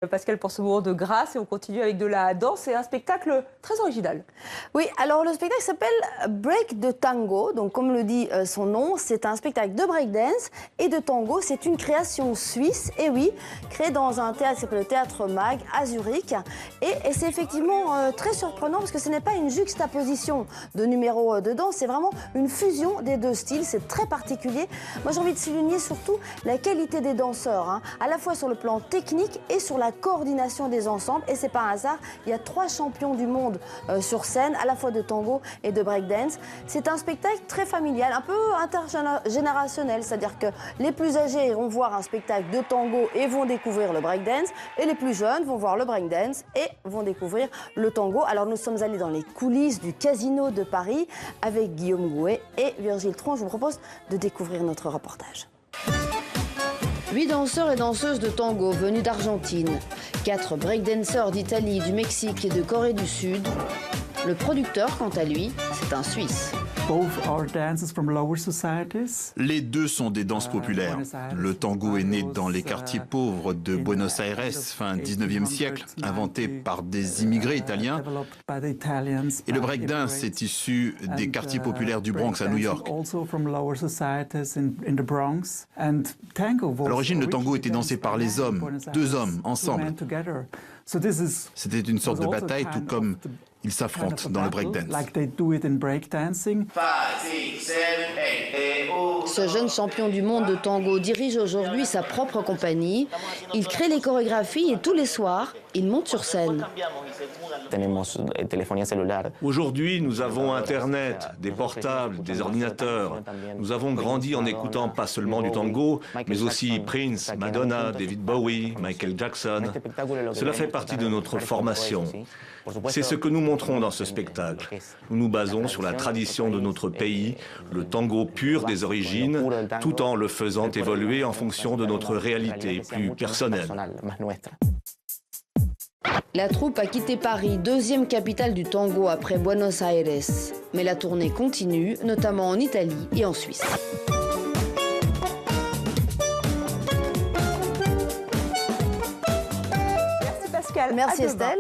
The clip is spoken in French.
Pascal, pour ce moment de grâce, et on continue avec de la danse. C'est un spectacle très original. Oui, alors le spectacle s'appelle Break de Tango. Donc comme le dit son nom, c'est un spectacle de breakdance et de tango. C'est une création suisse, et oui, créée dans un théâtre qui s'appelle le Théâtre Mag à Zurich. Et c'est effectivement très surprenant parce que ce n'est pas une juxtaposition de numéros de danse, c'est vraiment une fusion des deux styles. C'est très particulier. Moi j'ai envie de souligner surtout la qualité des danseurs, hein, à la fois sur le plan technique et sur la coordination des ensembles. Et c'est pas un hasard, il y a 3 champions du monde sur scène, à la fois de tango et de breakdance. C'est un spectacle très familial, un peu intergénérationnel, c'est-à-dire que les plus âgés iront voir un spectacle de tango et vont découvrir le breakdance, et les plus jeunes vont voir le breakdance et vont découvrir le tango. Alors nous sommes allés dans les coulisses du Casino de Paris avec Guillaume Gouet et Virgile Tron. Je vous propose de découvrir notre reportage. 8 danseurs et danseuses de tango venus d'Argentine, 4 breakdancers d'Italie, du Mexique et de Corée du Sud. Le producteur, quant à lui, c'est un Suisse. Les deux sont des danses populaires. Le tango est né dans les quartiers pauvres de Buenos Aires, fin 19e siècle, inventé par des immigrés italiens. Et le breakdance est issu des quartiers populaires du Bronx à New York. À l'origine, le tango était dansé par les hommes, 2 hommes, ensemble. C'était une sorte de bataille, tout comme ils s'affrontent dans le breakdance. Ce jeune champion du monde de tango dirige aujourd'hui sa propre compagnie. Il crée les chorégraphies et tous les soirs, il monte sur scène. Aujourd'hui, nous avons Internet, des portables, des ordinateurs. Nous avons grandi en écoutant pas seulement du tango, mais aussi Prince, Madonna, David Bowie, Michael Jackson. Cela fait partie de notre formation. C'est ce que nous montrons dans ce spectacle. Nous nous basons sur la tradition de notre pays, le tango pur des origines, tout en le faisant évoluer en fonction de notre réalité plus personnelle. La troupe a quitté Paris, 2e capitale du tango après Buenos Aires. Mais la tournée continue, notamment en Italie et en Suisse. Merci Pascal. Merci À demain. Estelle.